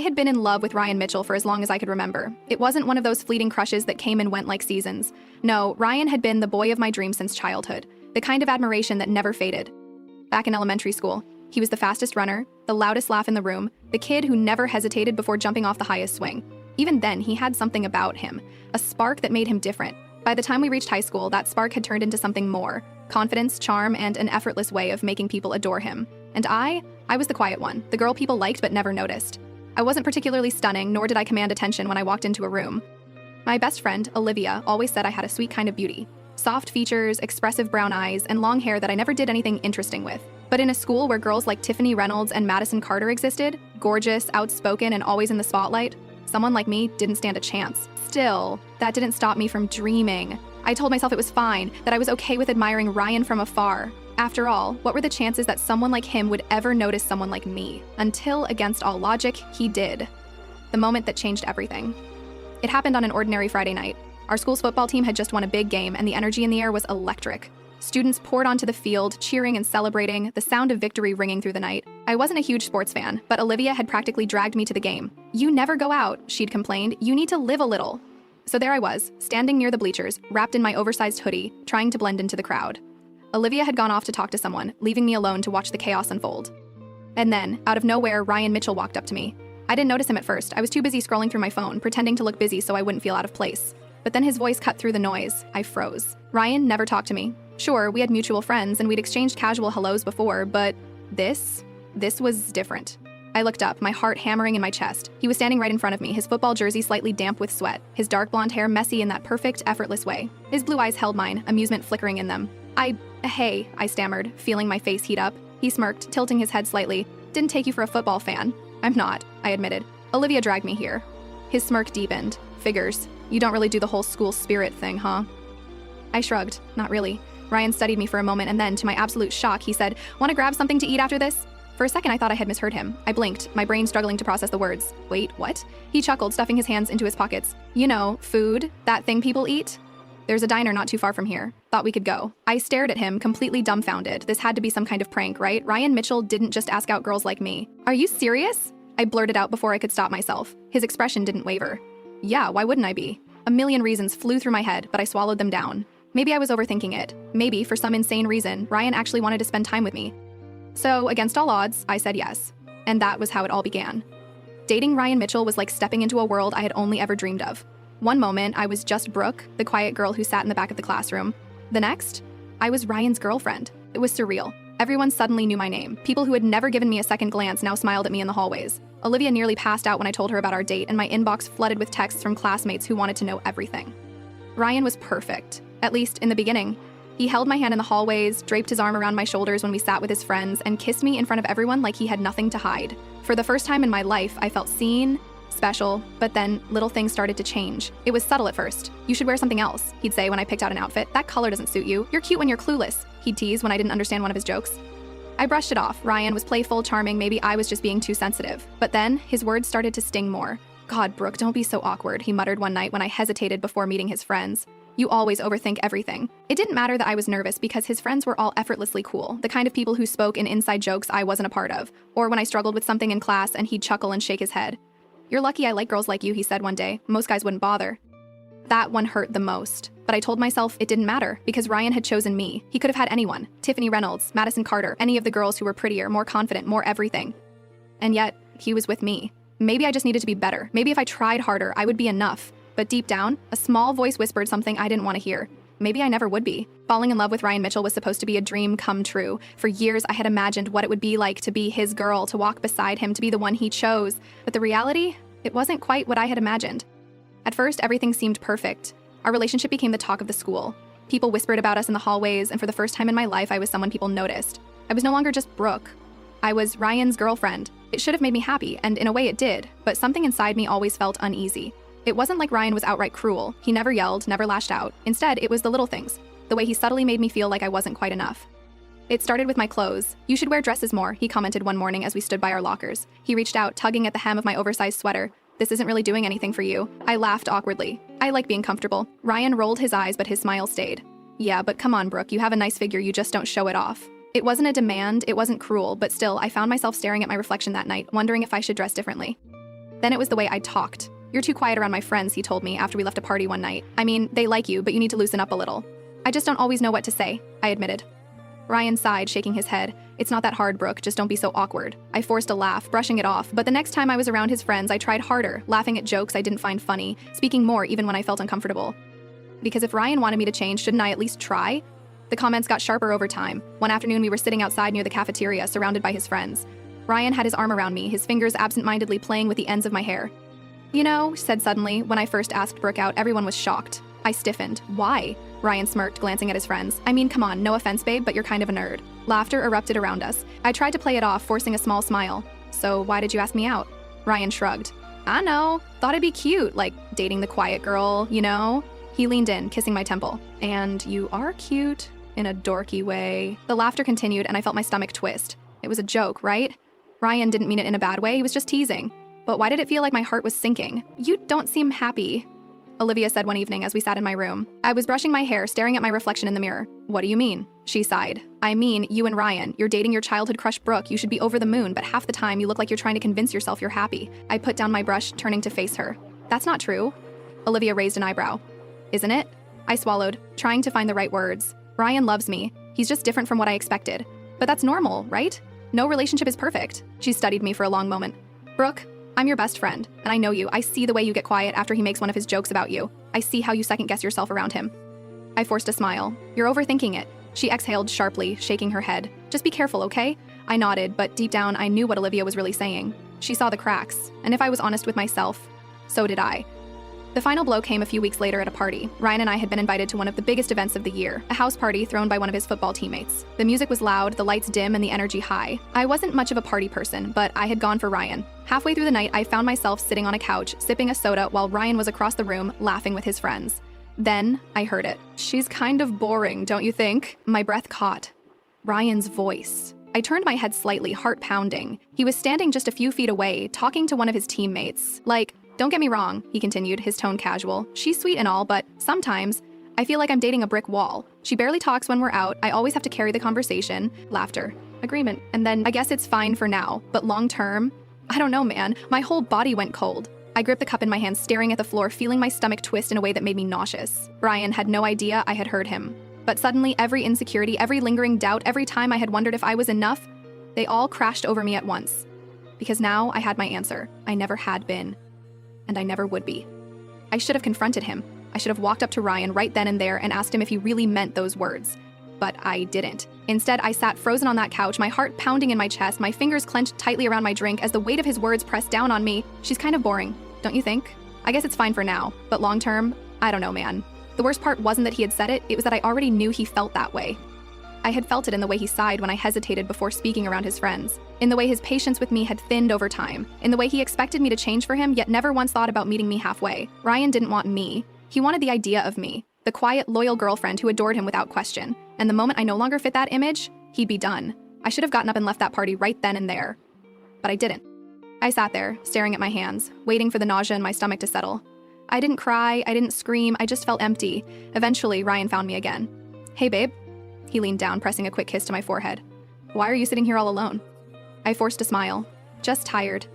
had been in love with Ryan Mitchell for as long as I could remember. It wasn't one of those fleeting crushes that came and went like seasons. No, Ryan had been the boy of my dreams since childhood, the kind of admiration that never faded. Back in elementary school, he was the fastest runner, the loudest laugh in the room, the kid who never hesitated before jumping off the highest swing. Even then, he had something about him, a spark that made him different. By the time we reached high school, that spark had turned into something more: confidence, charm, and an effortless way of making people adore him. And I was the quiet one, the girl people liked but never noticed. I wasn't particularly stunning, nor did I command attention when I walked into a room. My best friend, Olivia, always said I had a sweet kind of beauty. Soft features, expressive brown eyes, and long hair that I never did anything interesting with. But in a school where girls like Tiffany Reynolds and Madison Carter existed, gorgeous, outspoken, and always in the spotlight, someone like me didn't stand a chance. Still, that didn't stop me from dreaming. I told myself it was fine, that I was okay with admiring Ryan from afar. After all, what were the chances that someone like him would ever notice someone like me? Until, against all logic, he did. The moment that changed everything. It happened on an ordinary Friday night. Our school's football team had just won a big game, and the energy in the air was electric. Students poured onto the field, cheering and celebrating, the sound of victory ringing through the night. I wasn't a huge sports fan, but Olivia had practically dragged me to the game. "You never go out," she'd complained. "You need to live a little." So there I was, standing near the bleachers, wrapped in my oversized hoodie, trying to blend into the crowd. Olivia had gone off to talk to someone, leaving me alone to watch the chaos unfold. And then, out of nowhere, Ryan Mitchell walked up to me. I didn't notice him at first. I was too busy scrolling through my phone, pretending to look busy so I wouldn't feel out of place. But then his voice cut through the noise. I froze. Ryan never talked to me. Sure, we had mutual friends and we'd exchanged casual hellos before, but this was different. I looked up, my heart hammering in my chest. He was standing right in front of me, his football jersey slightly damp with sweat, his dark blonde hair messy in that perfect, effortless way. His blue eyes held mine, amusement flickering in them. Hey, I stammered, feeling my face heat up. He smirked, tilting his head slightly. "Didn't take you for a football fan." "I'm not," I admitted. "Olivia dragged me here." His smirk deepened. "Figures. You don't really do the whole school spirit thing, huh?" I shrugged. Not really. Ryan studied me for a moment and then, to my absolute shock, he said, "Want to grab something to eat after this?" For a second, I thought I had misheard him. I blinked, my brain struggling to process the words. "Wait, what?" He chuckled, stuffing his hands into his pockets. "You know, food, that thing people eat? There's a diner not too far from here. Thought we could go." I stared at him, completely dumbfounded. This had to be some kind of prank, right? Ryan Mitchell didn't just ask out girls like me. "Are you serious?" I blurted out before I could stop myself. His expression didn't waver. "Yeah, why wouldn't I be?" A million reasons flew through my head, but I swallowed them down. Maybe I was overthinking it. Maybe, for some insane reason, Ryan actually wanted to spend time with me. So, against all odds, I said yes. And that was how it all began. Dating Ryan Mitchell was like stepping into a world I had only ever dreamed of. One moment, I was just Brooke, the quiet girl who sat in the back of the classroom. The next, I was Ryan's girlfriend. It was surreal. Everyone suddenly knew my name. People who had never given me a second glance now smiled at me in the hallways. Olivia nearly passed out when I told her about our date, and my inbox flooded with texts from classmates who wanted to know everything. Ryan was perfect, at least in the beginning. He held my hand in the hallways, draped his arm around my shoulders when we sat with his friends, and kissed me in front of everyone like he had nothing to hide. For the first time in my life, I felt seen, special, but then little things started to change. It was subtle at first. "You should wear something else," he'd say when I picked out an outfit. "That color doesn't suit you. You're cute when you're clueless," he'd tease when I didn't understand one of his jokes. I brushed it off. Ryan was playful, charming, maybe I was just being too sensitive. But then, his words started to sting more. "God, Brooke, don't be so awkward," he muttered one night when I hesitated before meeting his friends. "You always overthink everything." It didn't matter that I was nervous because his friends were all effortlessly cool, the kind of people who spoke in inside jokes I wasn't a part of, or when I struggled with something in class and he'd chuckle and shake his head. "You're lucky I like girls like you," he said one day. "Most guys wouldn't bother." That one hurt the most. But I told myself it didn't matter because Ryan had chosen me. He could have had anyone. Tiffany Reynolds, Madison Carter, any of the girls who were prettier, more confident, more everything. And yet, he was with me. Maybe I just needed to be better. Maybe if I tried harder, I would be enough. But deep down, a small voice whispered something I didn't want to hear. Maybe I never would be. Falling in love with Ryan Mitchell was supposed to be a dream come true. For years, I had imagined what it would be like to be his girl, to walk beside him, to be the one he chose. But the reality, it wasn't quite what I had imagined. At first, everything seemed perfect. Our relationship became the talk of the school. People whispered about us in the hallways, and for the first time in my life, I was someone people noticed. I was no longer just Brooke. I was Ryan's girlfriend. It should have made me happy, and in a way it did, but something inside me always felt uneasy. It wasn't like Ryan was outright cruel. He never yelled, never lashed out. Instead, it was the little things, the way he subtly made me feel like I wasn't quite enough. It started with my clothes. "You should wear dresses more," he commented one morning as we stood by our lockers. He reached out, tugging at the hem of my oversized sweater. "This isn't really doing anything for you." I laughed awkwardly. I like being comfortable. Ryan rolled his eyes, but his smile stayed. "Yeah, but come on, Brooke, you have a nice figure, you just don't show it off." It wasn't a demand, it wasn't cruel, but still, I found myself staring at my reflection that night, wondering if I should dress differently. Then it was the way I talked. "You're too quiet around my friends," he told me after we left a party one night. "I mean, they like you, but you need to loosen up a little." "I just don't always know what to say," I admitted. Ryan sighed, shaking his head. "It's not that hard, Brooke, just don't be so awkward." I forced a laugh, brushing it off, but the next time I was around his friends, I tried harder, laughing at jokes I didn't find funny, speaking more even when I felt uncomfortable. Because if Ryan wanted me to change, shouldn't I at least try? The comments got sharper over time. One afternoon, we were sitting outside near the cafeteria, surrounded by his friends. Ryan had his arm around me, his fingers absent-mindedly playing with the ends of my hair. "You know," said suddenly, when I first asked Brooke out, everyone was shocked. I stiffened. "Why?" Ryan smirked, glancing at his friends. "I mean, come on, no offense, babe, but you're kind of a nerd." Laughter erupted around us. I tried to play it off, forcing a small smile. "So why did you ask me out?" Ryan shrugged. "I know. Thought it'd be cute, like dating the quiet girl, you know?" He leaned in, kissing my temple. "And you are cute, in a dorky way." The laughter continued, and I felt my stomach twist. It was a joke, right? Ryan didn't mean it in a bad way, he was just teasing. But why did it feel like my heart was sinking? "You don't seem happy," Olivia said one evening as we sat in my room. I was brushing my hair, staring at my reflection in the mirror. "What do you mean?" She sighed. "I mean, you and Ryan. You're dating your childhood crush Brooke. You should be over the moon, but half the time you look like you're trying to convince yourself you're happy." I put down my brush, turning to face her. "That's not true." Olivia raised an eyebrow. "Isn't it?" I swallowed, trying to find the right words. "Ryan loves me. He's just different from what I expected. But that's normal, right? No relationship is perfect." She studied me for a long moment. "Brooke, I'm your best friend, and I know you. I see the way you get quiet after he makes one of his jokes about you. I see how you second-guess yourself around him." I forced a smile. "You're overthinking it." She exhaled sharply, shaking her head. "Just be careful, okay?" I nodded, but deep down I knew what Olivia was really saying. She saw the cracks, and if I was honest with myself, so did I. The final blow came a few weeks later at a party. Ryan and I had been invited to one of the biggest events of the year, a house party thrown by one of his football teammates. The music was loud, the lights dim, and the energy high. I wasn't much of a party person, but I had gone for Ryan. Halfway through the night, I found myself sitting on a couch, sipping a soda while Ryan was across the room, laughing with his friends. Then I heard it. "She's kind of boring, don't you think?" My breath caught. Ryan's voice. I turned my head slightly, heart pounding. He was standing just a few feet away, talking to one of his teammates. Like, "Don't get me wrong," he continued, his tone casual. "She's sweet and all, but sometimes I feel like I'm dating a brick wall. She barely talks when we're out. I always have to carry the conversation." Laughter. Agreement. "And then I guess it's fine for now, but long term, I don't know, man. My whole body went cold." I gripped the cup in my hand, staring at the floor, feeling my stomach twist in a way that made me nauseous. Ryan had no idea I had heard him. But suddenly, every insecurity, every lingering doubt, every time I had wondered if I was enough, they all crashed over me at once. Because now I had my answer. I never had been. And I never would be. I should have confronted him. I should have walked up to Ryan right then and there and asked him if he really meant those words. But I didn't. Instead, I sat frozen on that couch, my heart pounding in my chest, my fingers clenched tightly around my drink as the weight of his words pressed down on me. "She's kind of boring, don't you think? I guess it's fine for now, but long term, I don't know, man." The worst part wasn't that he had said it, it was that I already knew he felt that way. I had felt it in the way he sighed when I hesitated before speaking around his friends, in the way his patience with me had thinned over time, in the way he expected me to change for him yet never once thought about meeting me halfway. Ryan didn't want me. He wanted the idea of me, the quiet, loyal girlfriend who adored him without question. And the moment I no longer fit that image, he'd be done. I should have gotten up and left that party right then and there. But I didn't. I sat there, staring at my hands, waiting for the nausea in my stomach to settle. I didn't cry, I didn't scream, I just felt empty. Eventually, Ryan found me again. "Hey, babe." He leaned down, pressing a quick kiss to my forehead. "Why are you sitting here all alone?" I forced a smile. Just tired.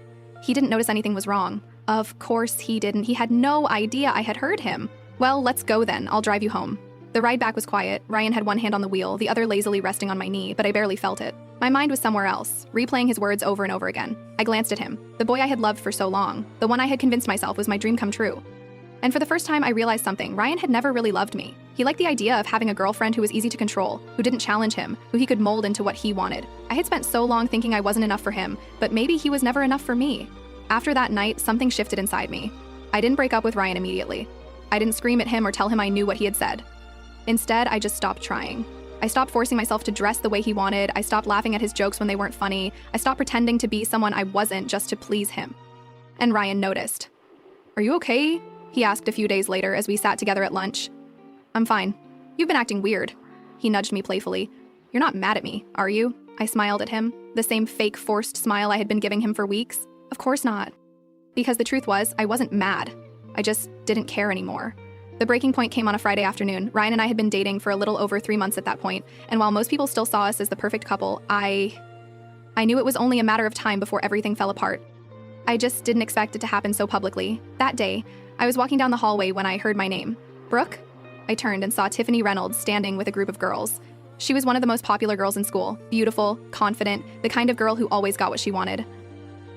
He didn't notice anything was wrong. Of course he didn't. He had no idea I had heard him. "Well, let's go then. I'll drive you home." The ride back was quiet. Ryan had one hand on the wheel, the other lazily resting on my knee, but I barely felt it. My mind was somewhere else, replaying his words over and over again. I glanced at him. The boy I had loved for so long. The one I had convinced myself was my dream come true. And for the first time, I realized something. Ryan had never really loved me. He liked the idea of having a girlfriend who was easy to control, who didn't challenge him, who he could mold into what he wanted. I had spent so long thinking I wasn't enough for him, but maybe he was never enough for me. After that night, something shifted inside me. I didn't break up with Ryan immediately. I didn't scream at him or tell him I knew what he had said. Instead, I just stopped trying. I stopped forcing myself to dress the way he wanted. I stopped laughing at his jokes when they weren't funny. I stopped pretending to be someone I wasn't just to please him. And Ryan noticed. "Are you okay?" he asked a few days later as we sat together at lunch. "I'm fine. You've been acting weird." He nudged me playfully. "You're not mad at me, are you?" I smiled at him, the same fake forced smile I had been giving him for weeks. Of course not. Because the truth was, I wasn't mad. I just didn't care anymore. The breaking point came on a Friday afternoon. Ryan and I had been dating for a little over 3 months at that point, and while most people still saw us as the perfect couple, I knew it was only a matter of time before everything fell apart. I just didn't expect it to happen so publicly. That day, I was walking down the hallway when I heard my name. Brooke? I turned and saw Tiffany Reynolds standing with a group of girls. She was one of the most popular girls in school, beautiful, confident, the kind of girl who always got what she wanted.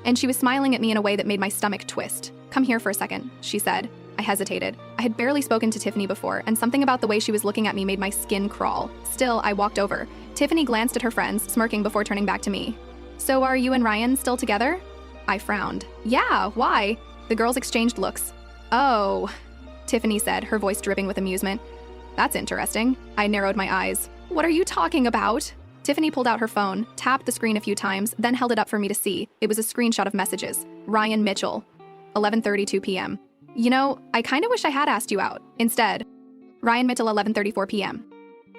And she was smiling at me in a way that made my stomach twist. "Come here for a second," she said. I hesitated. I had barely spoken to Tiffany before, and something about the way she was looking at me made my skin crawl. Still, I walked over. Tiffany glanced at her friends, smirking before turning back to me. "So are you and Ryan still together?" I frowned. "Yeah, why?" The girls exchanged looks. "Oh," Tiffany said, her voice dripping with amusement. "That's interesting." I narrowed my eyes. "What are you talking about?" Tiffany pulled out her phone, tapped the screen a few times, then held it up for me to see. It was a screenshot of messages. Ryan Mitchell. 11:32 p.m. "You know, I kind of wish I had asked you out. Instead, Ryan Mitchell, 11:34 p.m.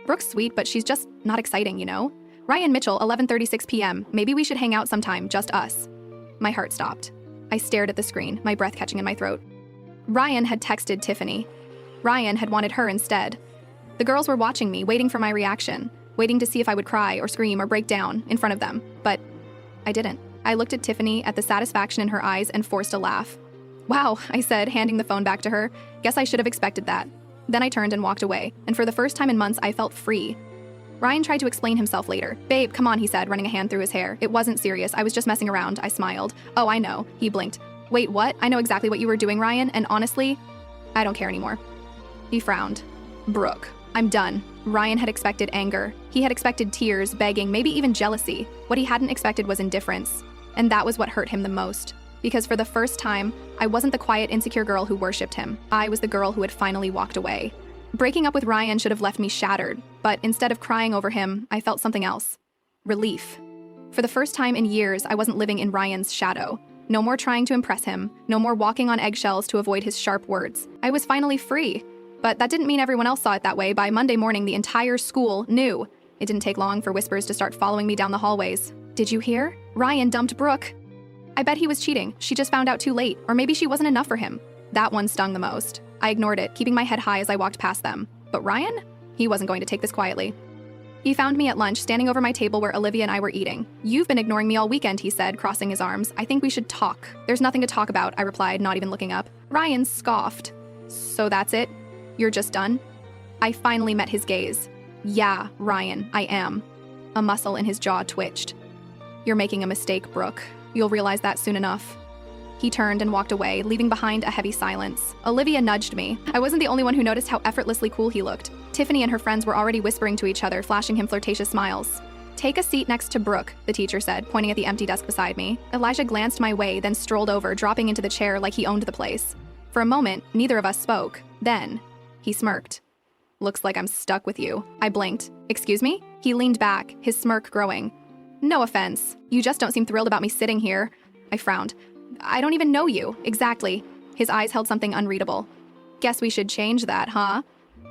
Brooke's sweet, but she's just not exciting, you know? Ryan Mitchell, 11:36 p.m. Maybe we should hang out sometime, just us." My heart stopped. I stared at the screen, my breath catching in my throat. Ryan had texted Tiffany. Ryan had wanted her instead. The girls were watching me, waiting for my reaction, waiting to see if I would cry or scream or break down in front of them. But I didn't. I looked at Tiffany, at the satisfaction in her eyes, and forced a laugh. "Wow," I said, handing the phone back to her. "Guess I should have expected that." Then I turned and walked away, and for the first time in months, I felt free. Ryan tried to explain himself later. "Babe, come on," he said, running a hand through his hair. "It wasn't serious. I was just messing around." I smiled. "Oh, I know." He blinked. "Wait, what? I know exactly what you were doing, Ryan, and honestly, I don't care anymore." He frowned. "Brooke, I'm done." Ryan had expected anger. He had expected tears, begging, maybe even jealousy. What he hadn't expected was indifference. And that was what hurt him the most. Because for the first time, I wasn't the quiet, insecure girl who worshipped him. I was the girl who had finally walked away. Breaking up with Ryan should have left me shattered, but instead of crying over him, I felt something else. Relief. For the first time in years, I wasn't living in Ryan's shadow. No more trying to impress him, no more walking on eggshells to avoid his sharp words. I was finally free. But that didn't mean everyone else saw it that way. By Monday morning, the entire school knew. It didn't take long for whispers to start following me down the hallways. "Did you hear? Ryan dumped Brooke." I bet he was cheating. She just found out too late, or maybe she wasn't enough for him. That one stung the most. I ignored it, keeping my head high as I walked past them. But Ryan? He wasn't going to take this quietly. He found me at lunch, standing over my table where Olivia and I were eating. "You've been ignoring me all weekend," he said, crossing his arms. "I think we should talk." "There's nothing to talk about," I replied, not even looking up. Ryan scoffed. "So that's it? You're just done?" I finally met his gaze. "Yeah, Ryan, I am." A muscle in his jaw twitched. "You're making a mistake, Brooke. You'll realize that soon enough." He turned and walked away, leaving behind a heavy silence. Olivia nudged me. I wasn't the only one who noticed how effortlessly cool he looked. Tiffany and her friends were already whispering to each other, flashing him flirtatious smiles. "Take a seat next to Brooke," the teacher said, pointing at the empty desk beside me. Elijah glanced my way, then strolled over, dropping into the chair like he owned the place. For a moment, neither of us spoke. Then, he smirked. "Looks like I'm stuck with you." I blinked. "Excuse me?" He leaned back, his smirk growing. "No offense. You just don't seem thrilled about me sitting here." I frowned. "I don't even know you." "Exactly." His eyes held something unreadable. "Guess we should change that, huh?"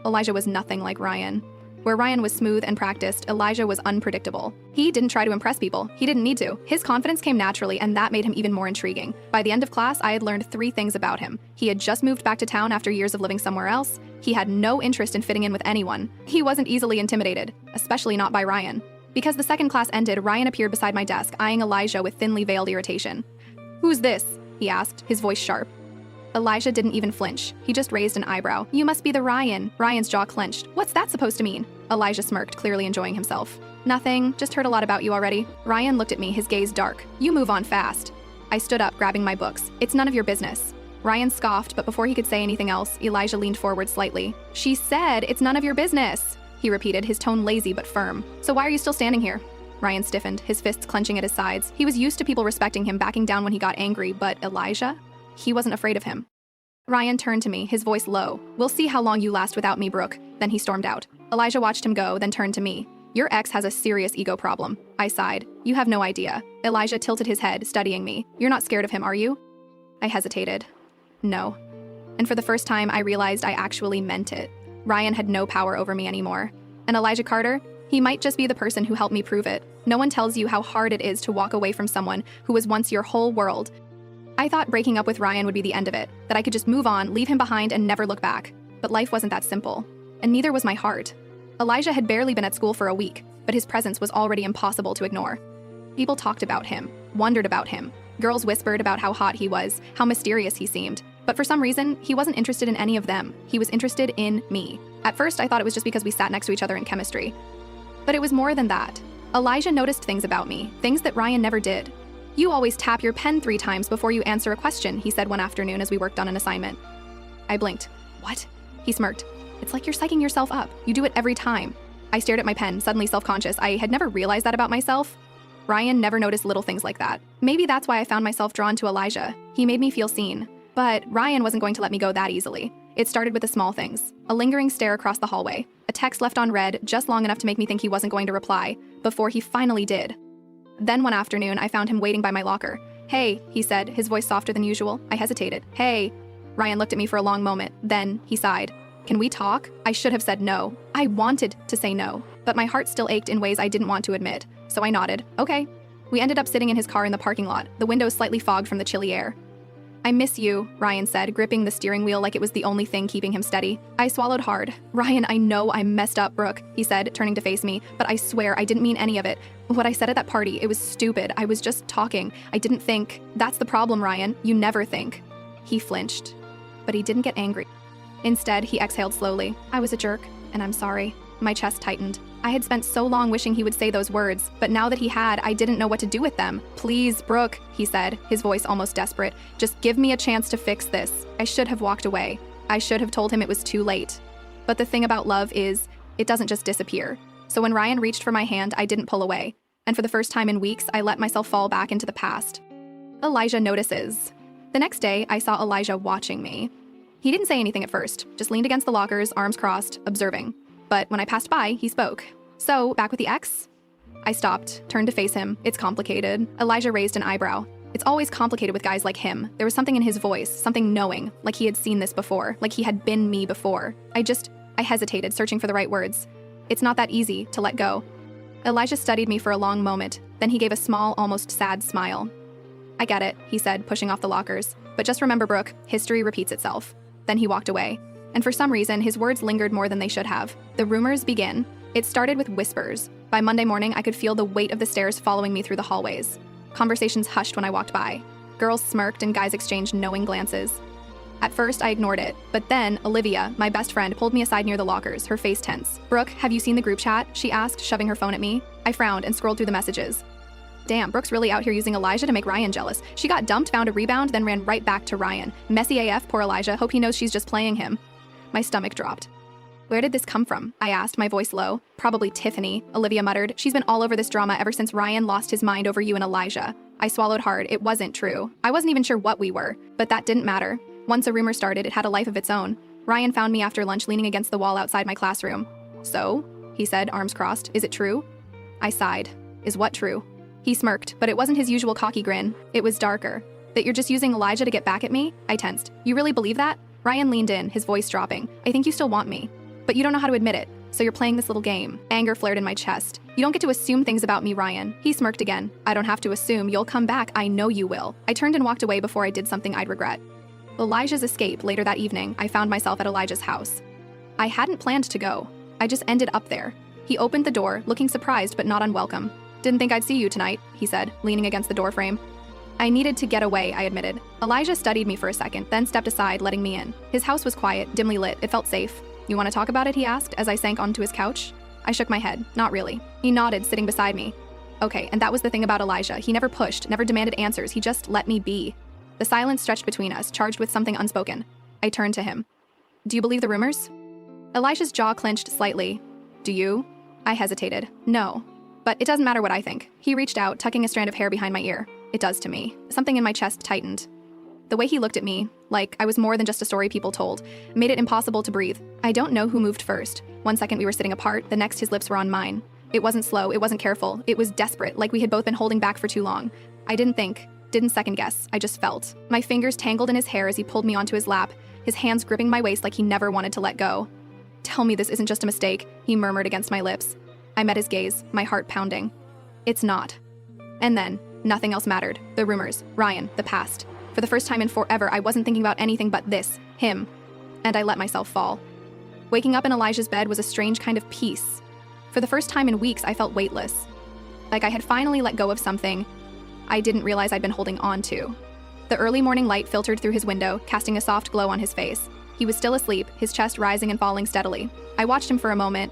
Elijah was nothing like Ryan. Where Ryan was smooth and practiced, Elijah was unpredictable. He didn't try to impress people. He didn't need to. His confidence came naturally, and that made him even more intriguing. By the end of class, I had learned 3 things about him. He had just moved back to town after years of living somewhere else. He had no interest in fitting in with anyone. He wasn't easily intimidated, especially not by Ryan. Because the second class ended, Ryan appeared beside my desk, eyeing Elijah with thinly veiled irritation. "Who's this?" he asked, his voice sharp. Elijah didn't even flinch. He just raised an eyebrow. "You must be the Ryan." Ryan's jaw clenched. "What's that supposed to mean?" Elijah smirked, clearly enjoying himself. "Nothing. Just heard a lot about you already." Ryan looked at me, his gaze dark. "You move on fast." I stood up, grabbing my books. "It's none of your business." Ryan scoffed, but before he could say anything else, Elijah leaned forward slightly. "She said it's none of your business," he repeated, his tone lazy but firm. "So why are you still standing here?" Ryan stiffened, his fists clenching at his sides. He was used to people respecting him, backing down when he got angry, but Elijah? He wasn't afraid of him. Ryan turned to me, his voice low. "We'll see how long you last without me, Brooke." Then he stormed out. Elijah watched him go, then turned to me. "Your ex has a serious ego problem." I sighed. "You have no idea." Elijah tilted his head, studying me. "You're not scared of him, are you?" I hesitated. No. And for the first time, I realized I actually meant it. Ryan had no power over me anymore. And Elijah Carter? He might just be the person who helped me prove it. No one tells you how hard it is to walk away from someone who was once your whole world. I thought breaking up with Ryan would be the end of it, that I could just move on, leave him behind, and never look back. But life wasn't that simple. And neither was my heart. Elijah had barely been at school for a week, but his presence was already impossible to ignore. People talked about him, wondered about him. Girls whispered about how hot he was, how mysterious he seemed. But for some reason, he wasn't interested in any of them. He was interested in me. At first, I thought it was just because we sat next to each other in chemistry. But it was more than that. Elijah noticed things about me, things that Ryan never did. "You always tap your pen 3 times before you answer a question," he said one afternoon as we worked on an assignment. I blinked. "What?" He smirked. "It's like you're psyching yourself up. You do it every time." I stared at my pen, suddenly self-conscious. I had never realized that about myself. Ryan never noticed little things like that. Maybe that's why I found myself drawn to Elijah. He made me feel seen. But Ryan wasn't going to let me go that easily. It started with the small things. A lingering stare across the hallway. A text left on read just long enough to make me think he wasn't going to reply, before he finally did. Then one afternoon, I found him waiting by my locker. "Hey," he said, his voice softer than usual. I hesitated. "Hey." Ryan looked at me for a long moment. Then he sighed. "Can we talk?" I should have said no. I wanted to say no, but my heart still ached in ways I didn't want to admit. So I nodded. "Okay." We ended up sitting in his car in the parking lot, the windows slightly fogged from the chilly air. "I miss you," Ryan said, gripping the steering wheel like it was the only thing keeping him steady. I swallowed hard. "Ryan, I know I messed up, Brooke," he said, turning to face me, "but I swear I didn't mean any of it. What I said at that party, it was stupid. I was just talking. I didn't think. That's the problem, Ryan. You never think." He flinched, but he didn't get angry. Instead, he exhaled slowly. "I was a jerk, and I'm sorry." My chest tightened. I had spent so long wishing he would say those words, but now that he had, I didn't know what to do with them. "Please, Brooke," he said, his voice almost desperate. "Just give me a chance to fix this." I should have walked away. I should have told him it was too late. But the thing about love is, it doesn't just disappear. So when Ryan reached for my hand, I didn't pull away. And for the first time in weeks, I let myself fall back into the past. Elijah notices. The next day, I saw Elijah watching me. He didn't say anything at first, just leaned against the lockers, arms crossed, observing. But when I passed by, he spoke. "So, back with the ex?" I stopped, turned to face him. "It's complicated." Elijah raised an eyebrow. "It's always complicated with guys like him." There was something in his voice, something knowing, like he had seen this before, like he had been me before. I hesitated, searching for the right words. "It's not that easy to let go." Elijah studied me for a long moment, then he gave a small, almost sad smile. "I get it," he said, pushing off the lockers. "But just remember, Brooke, history repeats itself." Then he walked away. And for some reason, his words lingered more than they should have. The rumors begin. It started with whispers. By Monday morning, I could feel the weight of the stairs following me through the hallways. Conversations hushed when I walked by. Girls smirked and guys exchanged knowing glances. At first, I ignored it, but then Olivia, my best friend, pulled me aside near the lockers, her face tense. "Brooke, have you seen the group chat?" she asked, shoving her phone at me. I frowned and scrolled through the messages. Damn, Brooke's really out here using Elijah to make Ryan jealous. She got dumped, found a rebound, then ran right back to Ryan. Messy AF, poor Elijah. Hope he knows she's just playing him. My stomach dropped. "Where did this come from?" I asked, my voice low. "Probably Tiffany," Olivia muttered. "She's been all over this drama ever since Ryan lost his mind over you and Elijah." I swallowed hard. It wasn't true. I wasn't even sure what we were, but that didn't matter. Once a rumor started, it had a life of its own. Ryan found me after lunch leaning against the wall outside my classroom. "So?" he said, arms crossed. "Is it true?" I sighed. "Is what true?" He smirked, but it wasn't his usual cocky grin. It was darker. "That you're just using Elijah to get back at me?" I tensed. "You really believe that?" Ryan leaned in, his voice dropping. "I think you still want me, but you don't know how to admit it, so you're playing this little game." Anger flared in my chest. "You don't get to assume things about me, Ryan." He smirked again. "I don't have to assume. You'll come back. I know you will." I turned and walked away before I did something I'd regret. Elijah's escape. Later that evening, I found myself at Elijah's house. I hadn't planned to go. I just ended up there. He opened the door, looking surprised but not unwelcome. "Didn't think I'd see you tonight," he said, leaning against the doorframe. I needed to get away, I admitted. Elijah studied me for a second, then stepped aside, letting me in. His house was quiet, dimly lit. It felt safe. "You want to talk about it?" he asked as I sank onto his couch. I shook my head. "Not really." He nodded, sitting beside me. Okay, and that was the thing about Elijah. He never pushed, never demanded answers. He just let me be. The silence stretched between us, charged with something unspoken. I turned to him. "Do you believe the rumors?" Elijah's jaw clenched slightly. "Do you?" I hesitated. "No. But it doesn't matter what I think." He reached out, tucking a strand of hair behind my ear. "It does to me." Something in my chest tightened. The way he looked at me, like I was more than just a story people told, made it impossible to breathe. I don't know who moved first. One second we were sitting apart, the next his lips were on mine. It wasn't slow, it wasn't careful. It was desperate, like we had both been holding back for too long. I didn't think, didn't second guess. I just felt. My fingers tangled in his hair as he pulled me onto his lap, his hands gripping my waist like he never wanted to let go. "Tell me this isn't just a mistake," he murmured against my lips. I met his gaze, my heart pounding. "It's not." And then, nothing else mattered. The rumors, Ryan, the past. For the first time in forever, I wasn't thinking about anything but this, him. And I let myself fall. Waking up in Elijah's bed was a strange kind of peace. For the first time in weeks, I felt weightless. Like I had finally let go of something I didn't realize I'd been holding on to. The early morning light filtered through his window, casting a soft glow on his face. He was still asleep, his chest rising and falling steadily. I watched him for a moment,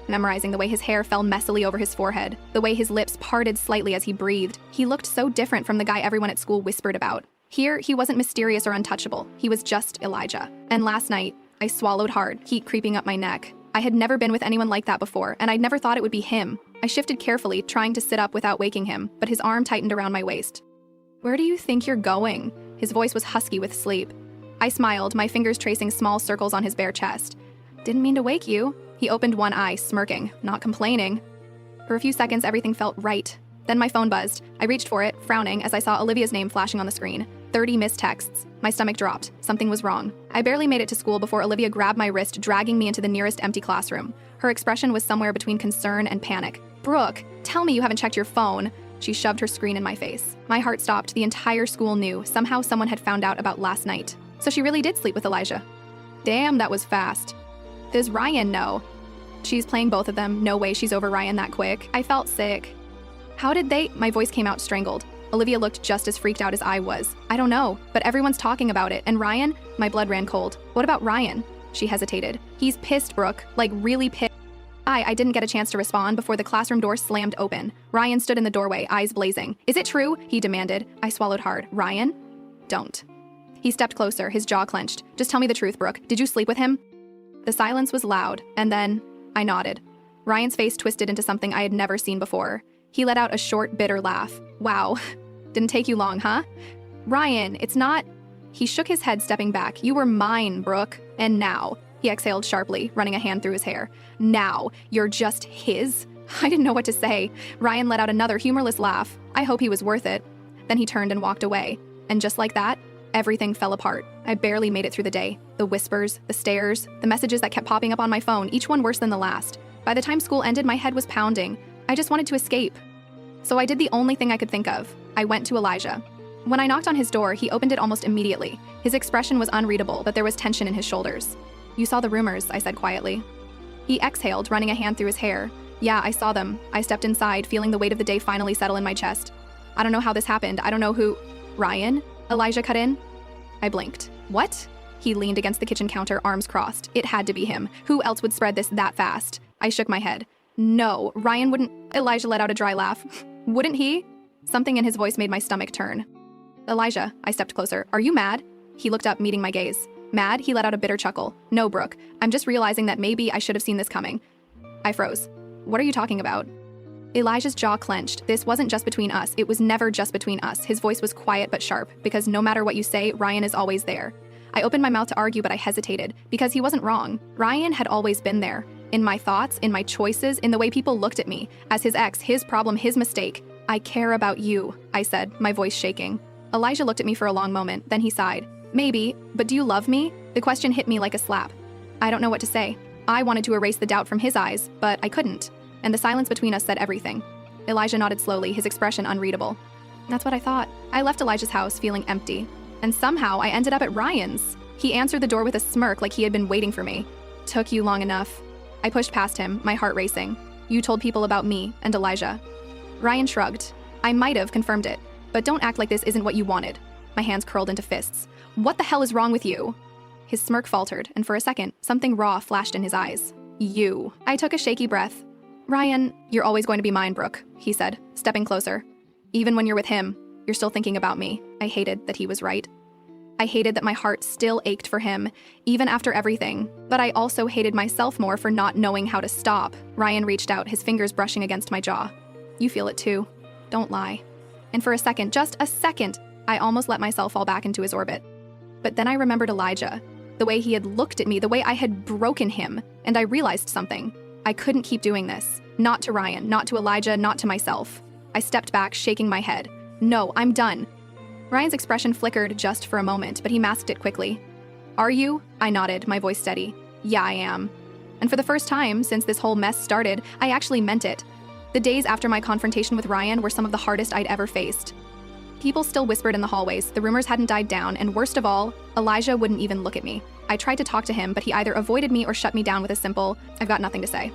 memorizing the way his hair fell messily over his forehead, the way his lips parted slightly as he breathed. He looked so different from the guy everyone at school whispered about. Here, he wasn't mysterious or untouchable. He was just Elijah. And last night, I swallowed hard, heat creeping up my neck. I had never been with anyone like that before, and I'd never thought it would be him. I shifted carefully, trying to sit up without waking him, but his arm tightened around my waist. "Where do you think you're going?" His voice was husky with sleep. I smiled, my fingers tracing small circles on his bare chest. "Didn't mean to wake you." He opened one eye, smirking, not complaining. For a few seconds, everything felt right. Then my phone buzzed. I reached for it, frowning, as I saw Olivia's name flashing on the screen. 30 missed texts. My stomach dropped. Something was wrong. I barely made it to school before Olivia grabbed my wrist, dragging me into the nearest empty classroom. Her expression was somewhere between concern and panic. "Brooke, tell me you haven't checked your phone." She shoved her screen in my face. My heart stopped. The entire school knew. Somehow someone had found out about last night. So she really did sleep with Elijah. Damn, that was fast. Does Ryan know? She's playing both of them. No way she's over Ryan that quick. I felt sick. How did they? My voice came out strangled. Olivia looked just as freaked out as I was. "I don't know, but everyone's talking about it. And Ryan?" My blood ran cold. "What about Ryan?" She hesitated. "He's pissed, Brooke. Like, really pissed." I didn't get a chance to respond before the classroom door slammed open. Ryan stood in the doorway, eyes blazing. "Is it true?" he demanded. I swallowed hard. "Ryan? Don't." He stepped closer, his jaw clenched. "Just tell me the truth, Brooke. Did you sleep with him?" The silence was loud, and then I nodded. Ryan's face twisted into something I had never seen before. He let out a short, bitter laugh. "Wow. Didn't take you long, huh?" "Ryan, it's not..." He shook his head, stepping back. "You were mine, Brooke. And now..." He exhaled sharply, running a hand through his hair. "Now, you're just his?" I didn't know what to say. Ryan let out another humorless laugh. I hope he was worth it. Then he turned and walked away. And just like that, everything fell apart. I barely made it through the day. The whispers, the stares, the messages that kept popping up on my phone, each one worse than the last. By the time school ended, my head was pounding. I just wanted to escape. So I did the only thing I could think of. I went to Elijah. When I knocked on his door, he opened it almost immediately. His expression was unreadable, but there was tension in his shoulders. "You saw the rumors," I said quietly. He exhaled, running a hand through his hair. "Yeah, I saw them." I stepped inside, feeling the weight of the day finally settle in my chest. "I don't know how this happened. I don't know who..." "Ryan?" Elijah cut in. I blinked. "What?" He leaned against the kitchen counter, arms crossed. It had to be him. Who else would spread this that fast? I shook my head. "No, Ryan wouldn't..." Elijah let out a dry laugh. "Wouldn't he?" Something in his voice made my stomach turn. "Elijah," I stepped closer. "Are you mad?" He looked up, meeting my gaze. "Mad?" He let out a bitter chuckle. "No, Brooke. I'm just realizing that maybe I should have seen this coming." I froze. "What are you talking about?" Elijah's jaw clenched. This wasn't just between us. It was never just between us. His voice was quiet but sharp, because no matter what you say, Ryan is always there. I opened my mouth to argue, but I hesitated, because he wasn't wrong. Ryan had always been there. In my thoughts, in my choices, in the way people looked at me. As his ex, his problem, his mistake. "I care about you," I said, my voice shaking. Elijah looked at me for a long moment, then he sighed. "Maybe, but do you love me?" The question hit me like a slap. I don't know what to say. I wanted to erase the doubt from his eyes, but I couldn't. And the silence between us said everything. Elijah nodded slowly, his expression unreadable. "That's what I thought." I left Elijah's house feeling empty. And somehow I ended up at Ryan's. He answered the door with a smirk like he had been waiting for me. "Took you long enough." I pushed past him, my heart racing. "You told people about me and Elijah." Ryan shrugged. "I might have confirmed it, but don't act like this isn't what you wanted." My hands curled into fists. "What the hell is wrong with you?" His smirk faltered, and for a second, something raw flashed in his eyes. "You." I took a shaky breath. "Ryan, you're always going to be mine, Brooke," he said, stepping closer. "Even when you're with him, you're still thinking about me." I hated that he was right. I hated that my heart still ached for him, even after everything. But I also hated myself more for not knowing how to stop. Ryan reached out, his fingers brushing against my jaw. "You feel it too. Don't lie." And for a second, just a second, I almost let myself fall back into his orbit. But then I remembered Elijah, the way he had looked at me, the way I had broken him, and I realized something. I couldn't keep doing this. Not to Ryan, not to Elijah, not to myself. I stepped back, shaking my head. "No, I'm done." Ryan's expression flickered just for a moment, but he masked it quickly. "Are you?" I nodded, my voice steady. "Yeah, I am." And for the first time since this whole mess started, I actually meant it. The days after my confrontation with Ryan were some of the hardest I'd ever faced. People still whispered in the hallways, the rumors hadn't died down, and worst of all, Elijah wouldn't even look at me. I tried to talk to him, but he either avoided me or shut me down with a simple, "I've got nothing to say."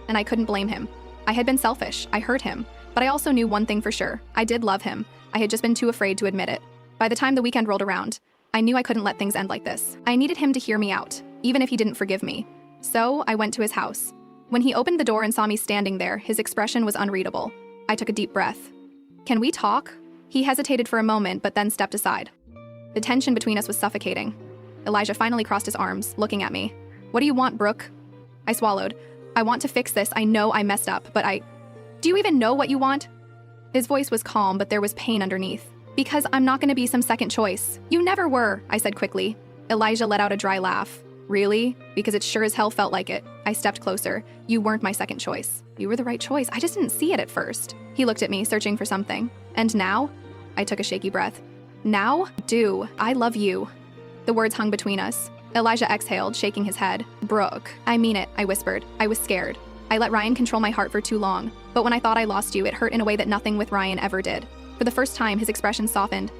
And I couldn't blame him. I had been selfish, I hurt him, But I also knew one thing for sure. I did love him. I had just been too afraid to admit it. By the time the weekend rolled around, I knew I couldn't let things end like this. I needed him to hear me out, even if he didn't forgive me. So I went to his house. When he opened the door and saw me standing there, his expression was unreadable. I took a deep breath. "Can we talk?" He hesitated for a moment, but then stepped aside. The tension between us was suffocating. Elijah finally crossed his arms, looking at me. "What do you want, Brooke?" I swallowed. "I want to fix this. I know I messed up, but Do you even know what you want?" His voice was calm, but there was pain underneath. "Because I'm not going to be some second choice." "You never were," I said quickly. Elijah let out a dry laugh. "Really? Because it sure as hell felt like it." I stepped closer. "You weren't my second choice. You were the right choice. I just didn't see it at first." He looked at me, searching for something. "And now?" I took a shaky breath. "Now? I love you." The words hung between us. Elijah exhaled, shaking his head. "Brooke." "I mean it," I whispered. I was scared. I let Ryan control my heart for too long. But when I thought I lost you, it hurt in a way that nothing with Ryan ever did. For the first time, his expression softened.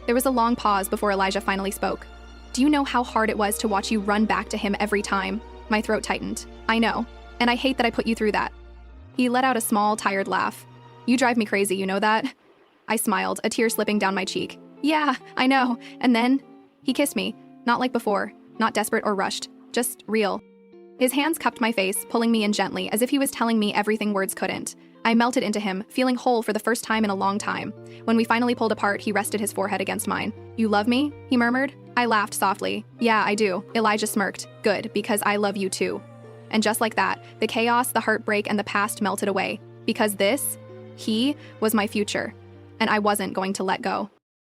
There was a long pause before Elijah finally spoke. "Do you know how hard it was to watch you run back to him every time?" My throat tightened. "I know. And I hate that I put you through that." He let out a small, tired laugh. "You drive me crazy, you know that?" I smiled, a tear slipping down my cheek. "Yeah, I know. And then?" He kissed me. Not like before. Not desperate or rushed. Just real. His hands cupped my face, pulling me in gently, as if he was telling me everything words couldn't. I melted into him, feeling whole for the first time in a long time. When we finally pulled apart, he rested his forehead against mine. "You love me?" he murmured. I laughed softly. "Yeah, I do." Elijah smirked. "Good, because I love you too." And just like that, the chaos, the heartbreak, and the past melted away. Because he was my future. And I wasn't going to let go.